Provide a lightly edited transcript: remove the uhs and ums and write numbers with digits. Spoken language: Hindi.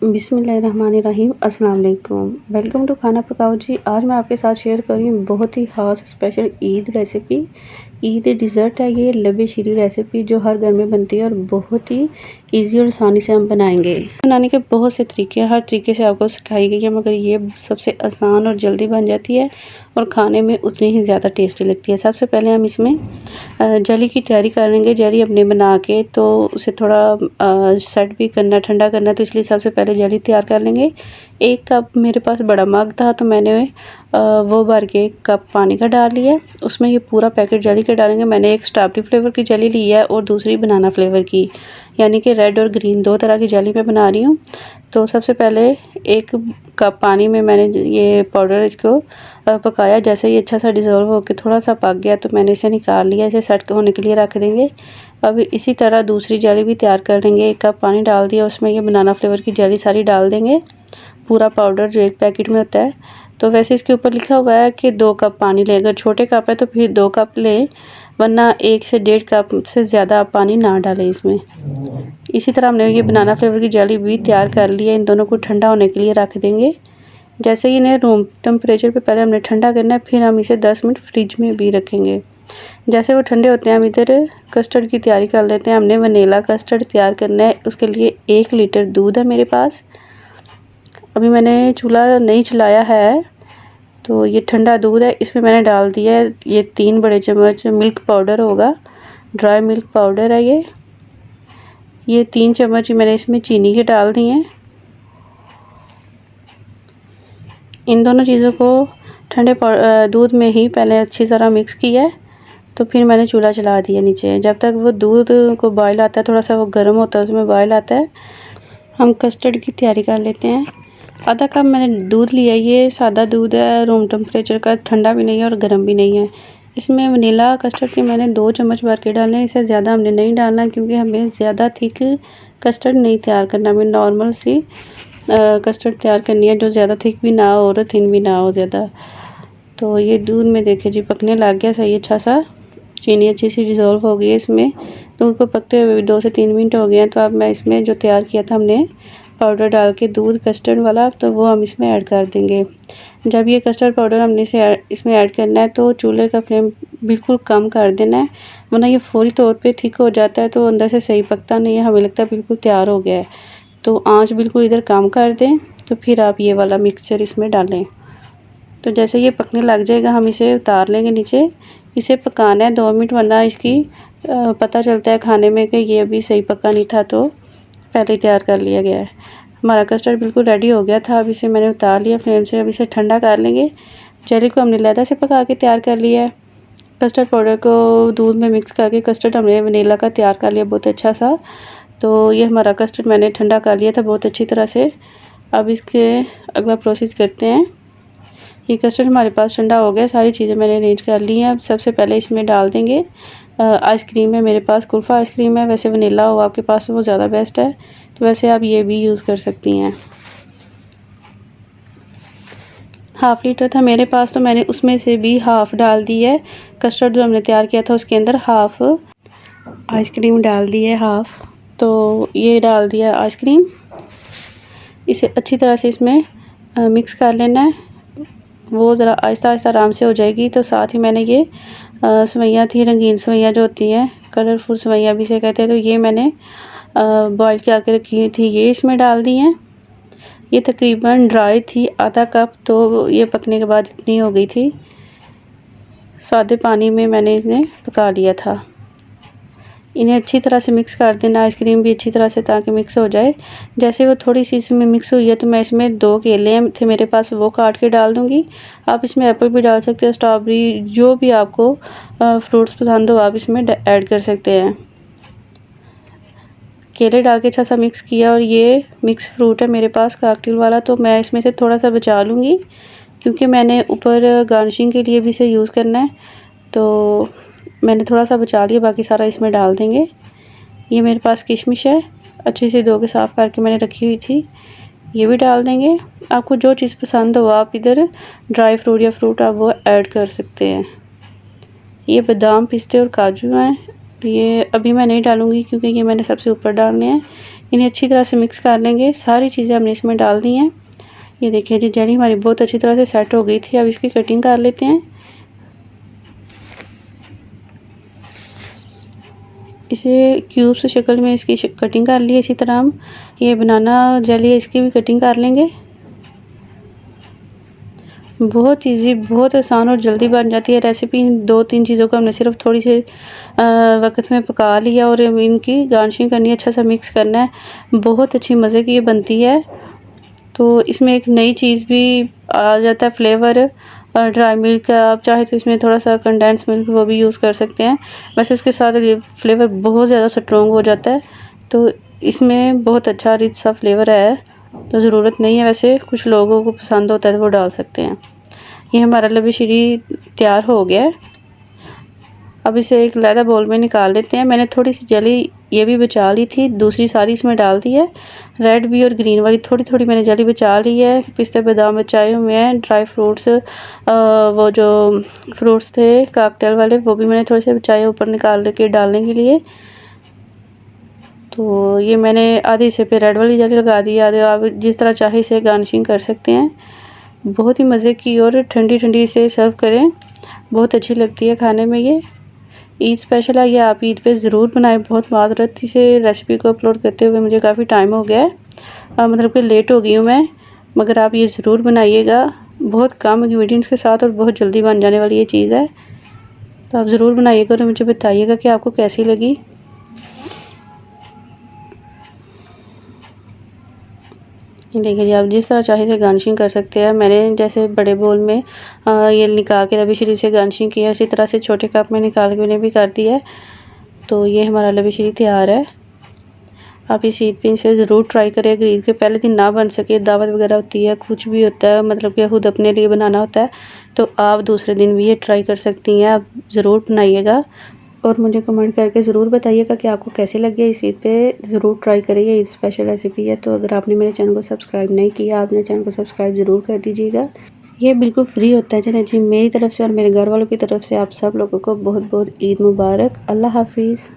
बिस्मिल्लाहिर्रहमानिर्रहीम अस्सलाम वालेकुम। वेलकम टू खाना पकाओ जी। आज मैं आपके साथ शेयर कर रही हूँ बहुत ही ख़ास special Eid recipe. Eid dessert है ये, लबे शीरी रेसिपी जो हर घर में बनती है और बहुत ही इजी और आसानी से हम बनाएंगे। बनाने के बहुत से तरीके हैं, हर तरीके से आपको सिखाई गई है, मगर ये सबसे आसान और जल्दी बन जाती है और खाने में उतनी ही ज़्यादा टेस्टी लगती है। सबसे पहले हम इसमें जली की तैयारी करेंगे। जली अपने बना के तो उसे थोड़ा सेट भी करना, ठंडा करना, तो इसलिए सबसे पहले जली तैयार कर लेंगे। 1 कप मेरे पास बड़ा मग था तो मैंने वो भर के 1 कप पानी का डाल लिया। उसमें ये पूरा पैकेट जली का डालेंगे। मैंने एक स्ट्रॉबेरी फ्लेवर की जली ली है और दूसरी बनाना फ्लेवर की, यानी कि रेड और ग्रीन 2 तरह की जली मैं बना रही हूँ। तो सबसे पहले 1 कप पानी में मैंने ये पाउडर इसको पकाया। जैसे ये अच्छा सा डिज़ोल्व होकर थोड़ा सा पक गया तो मैंने इसे निकाल लिया। इसे सेट होने के लिए रख देंगे। अब इसी तरह दूसरी जेली भी तैयार कर लेंगे। 1 कप पानी डाल दिया, उसमें ये बनाना फ्लेवर की जेली सारी डाल देंगे, पूरा पाउडर जो एक पैकेट में होता है। तो वैसे इसके ऊपर लिखा हुआ है कि 2 कप पानी लें। अगर छोटे कप है तो फिर 2 कप लें, वरना 1 से 1.5 कप से ज़्यादा आप पानी ना डालें इसमें। इसी तरह हमने ये बनाना फ्लेवर की जेली भी तैयार कर ली है। इन दोनों को ठंडा होने के लिए रख देंगे। जैसे ही इन्हें रूम टेम्परेचर पे पहले हमने ठंडा करना है, फिर हम इसे 10 मिनट फ्रिज में भी रखेंगे। जैसे वो ठंडे होते हैं हम इधर कस्टर्ड की तैयारी कर लेते हैं। हमने वनीला कस्टर्ड तैयार करना है। उसके लिए 1 लीटर दूध है मेरे पास। अभी मैंने चूल्हा नहीं चलाया है, तो ये ठंडा दूध है, इसमें मैंने डाल दिया है ये 3 बड़े चम्मच मिल्क पाउडर होगा, ड्राई मिल्क पाउडर है ये 3 चम्मच मैंने इसमें चीनी के डाल दी हैं। इन दोनों चीज़ों को ठंडे दूध में ही पहले अच्छी तरह मिक्स किया है। तो फिर मैंने चूल्हा चला दिया नीचे। जब तक वो दूध को बॉयल आता है, थोड़ा सा वो गर्म होता है, उसमें बॉयल आता है, हम कस्टर्ड की तैयारी कर लेते हैं। आधा कप मैंने दूध लिया। ये सादा दूध है, रूम टेम्परेचर का, ठंडा भी नहीं है और गर्म भी नहीं है। इसमें वनीला कस्टर्ड के मैंने 2 चम्मच भर के डाले हैं। इससे ज़्यादा हमने नहीं डालना, क्योंकि हमें ज़्यादा थिक कस्टर्ड नहीं तैयार करना, हमें नॉर्मल सी कस्टर्ड तैयार करनी है, जो ज़्यादा थिक भी ना हो और थिन भी ना हो ज़्यादा। तो ये दूध में देखे जी पकने लग गया सही अच्छा सा। चीनी अच्छी सी डिज़ोल्व हो गई है इसमें। दूध को पकते हुए 2 से 3 मिनट हो गए हैं। तो अब मैं इसमें जो तैयार किया था हमने पाउडर डाल के दूध कस्टर्ड वाला, तो वो हम इसमें ऐड कर देंगे। जब ये कस्टर्ड पाउडर हमने इसमें ऐड करना है तो चूल्हे का फ्लेम बिल्कुल कम कर देना है, वरना ये फौरी तौर पे थिक हो जाता है तो अंदर से सही पकता नहीं है। हमें लगता है बिल्कुल तैयार हो गया है, तो आँच बिल्कुल इधर कम कर दें। तो फिर आप ये वाला मिक्सचर इसमें डालें। तो जैसे ये पकने लग जाएगा हम इसे उतार लेंगे नीचे। इसे पकाना है 2 मिनट, वरना इसकी पता चलता है खाने में कि ये अभी सही पका नहीं था, तो पहले तैयार कर लिया गया है। हमारा कस्टर्ड बिल्कुल रेडी हो गया था। अब इसे मैंने उतार लिया फ्लेम से। अब इसे ठंडा कर लेंगे। जेली को हमने लैदा से पका के तैयार कर लिया है। कस्टर्ड पाउडर को दूध में मिक्स करके कस्टर्ड हमने वनीला का तैयार कर लिया बहुत अच्छा सा। तो ये हमारा कस्टर्ड मैंने ठंडा कर लिया था बहुत अच्छी तरह से। अब इसके अगला प्रोसेस करते हैं। ये कस्टर्ड हमारे पास ठंडा हो गया, सारी चीज़ें मैंने अरेंज कर ली हैं। अब सबसे पहले इसमें डाल देंगे आइसक्रीम है मेरे पास, कुल्फ़ा आइसक्रीम है। वैसे वनीला हो आपके पास तो वो ज़्यादा बेस्ट है, तो वैसे आप ये भी यूज़ कर सकती हैं। 1/2 लीटर था मेरे पास, तो मैंने उसमें से भी हाफ़ डाल दी है। कस्टर्ड जो हमने तैयार किया था उसके अंदर हाफ़ आइसक्रीम डाल दी है, हाफ़। तो ये डाल दिया आइसक्रीम। इसे अच्छी तरह से इसमें मिक्स कर लेना है। वो ज़रा आहिस्ता आहिस्ता आराम से हो जाएगी। तो साथ ही मैंने ये सेवइयाँ थी, रंगीन सेवइयाँ जो होती हैं, कलरफुल सेवइयाँ भी इसे कहते हैं, तो ये मैंने बॉईल करके रखी हुई थी, ये इसमें डाल दी हैं। ये तकरीबन ड्राई थी, आधा कप, तो ये पकने के बाद इतनी हो गई थी। सादे पानी में मैंने इन्हें पका लिया था। इन्हें अच्छी तरह से मिक्स कर देना, आइसक्रीम भी अच्छी तरह से, ताकि मिक्स हो जाए। जैसे वो थोड़ी सी इसमें मिक्स हुई है तो मैं इसमें 2 केले थे मेरे पास, वो काट के डाल दूँगी। आप इसमें एप्पल भी डाल सकते हैं, स्ट्रॉबेरी, जो भी आपको फ्रूट्स पसंद हो आप इसमें ऐड कर सकते हैं। केले डाल के अच्छा सा मिक्स किया, और ये मिक्स फ्रूट है मेरे पास काकटेल वाला, तो मैं इसमें से थोड़ा सा बचा लूँगी, क्योंकि मैंने ऊपर गार्निशिंग के लिए भी इसे यूज़ करना है। तो मैंने थोड़ा सा बचा लिया, बाकी सारा इसमें डाल देंगे। ये मेरे पास किशमिश है, अच्छे से धो के साफ़ करके मैंने रखी हुई थी, ये भी डाल देंगे। आपको जो चीज़ पसंद हो आप इधर ड्राई फ्रूट या फ्रूट आप वो ऐड कर सकते हैं। ये बादाम, पिस्ते और काजू हैं, ये अभी मैं नहीं डालूँगी क्योंकि ये मैंने सबसे ऊपर डालने हैं। इन्हें अच्छी तरह से मिक्स कर लेंगे। सारी चीज़ें हमने इसमें डाल दी हैं। ये देखिए जी जेली हमारी बहुत अच्छी तरह से सेट हो गई थी। अब इसकी कटिंग कर लेते हैं। इसे क्यूब्स शक्ल में इसकी कटिंग कर ली। इसी तरह हम ये बनाना जेली है इसकी भी कटिंग कर लेंगे। बहुत इजी, बहुत आसान और जल्दी बन जाती है रेसिपी। इन 2-3 चीज़ों को हमने सिर्फ थोड़ी सी वक्त में पका लिया और इनकी गार्निशिंग करनी है, अच्छा सा मिक्स करना है। बहुत अच्छी मज़े की ये बनती है। तो इसमें एक नई चीज़ भी आ जाता है फ्लेवर, ड्राई मिल्क का। आप चाहे तो इसमें थोड़ा सा कंडेंस मिल्क वो भी यूज़ कर सकते हैं। वैसे उसके साथ ये फ्लेवर बहुत ज़्यादा स्ट्रॉन्ग हो जाता है। तो इसमें बहुत अच्छा रिच सा फ्लेवर है, तो ज़रूरत नहीं है। वैसे कुछ लोगों को पसंद होता है तो वो डाल सकते हैं। ये हमारा लबी शीरी तैयार हो गया है। अब इसे एक लैदा बाउल में निकाल लेते हैं। मैंने थोड़ी सी जेली ये भी बचा ली थी, दूसरी सारी इसमें डाल दी है। रेड भी और ग्रीन वाली थोड़ी थोड़ी मैंने जेली बचा ली है। पिस्ते बादाम बचाए हुए हैं, ड्राई फ्रूट्स, वो जो फ्रूट्स थे कॉकटेल वाले वो भी मैंने थोड़े से बचाए ऊपर निकाल के डालने के लिए। तो ये मैंने आधी इसे पे रेड वाली जेली लगा दी, आधे आप जिस तरह चाहे इसे गार्निशिंग कर सकते हैं। बहुत ही मज़े की और ठंडी ठंडी इसे सर्व करें, बहुत अच्छी लगती है खाने में। ये ईद स्पेशल है, ये आप ईद पे ज़रूर बनाएं। बहुत माजरत से रेसिपी को अपलोड करते हुए मुझे काफ़ी टाइम हो गया है, मतलब कि लेट हो गई हूँ मैं, मगर आप ये ज़रूर बनाइएगा। बहुत कम इंग्रेडिएंट्स के साथ और बहुत जल्दी बन जाने वाली ये चीज़ है। तो आप ज़रूर बनाइएगा और मुझे बताइएगा कि आपको कैसी लगी। देखिए जी आप जिस तरह चाहे से गार्निशिंग कर सकते हैं। मैंने जैसे बड़े बोल में ये निकाल के लबी शीरी से गार्निशिंग की है, उसी तरह से छोटे कप में निकाल के उन्हें भी कर दिया है। तो ये हमारा लबी शीरी तैयार है। आप इस ईद पे इसे ज़रूर ट्राई करें। अगर ईद के पहले दिन ना बन सके, दावत वगैरह होती है, कुछ भी होता है, मतलब कि खुद अपने लिए बनाना होता है, तो आप दूसरे दिन भी ये ट्राई कर सकती हैं। आप ज़रूर बनाइएगा और मुझे कमेंट करके ज़रूर बताइएगा कि आपको कैसी लगी। इस ईद पे ज़रूर ट्राई करिए, ईद स्पेशल रेसिपी है। तो अगर आपने मेरे चैनल को सब्सक्राइब नहीं किया, आपने चैनल को सब्सक्राइब ज़रूर कर दीजिएगा। ये बिल्कुल फ्री होता है। चलें जी, मेरी तरफ से और मेरे घर वालों की तरफ से आप सब लोगों को बहुत बहुत ईद मुबारक। अल्लाह हाफिज़।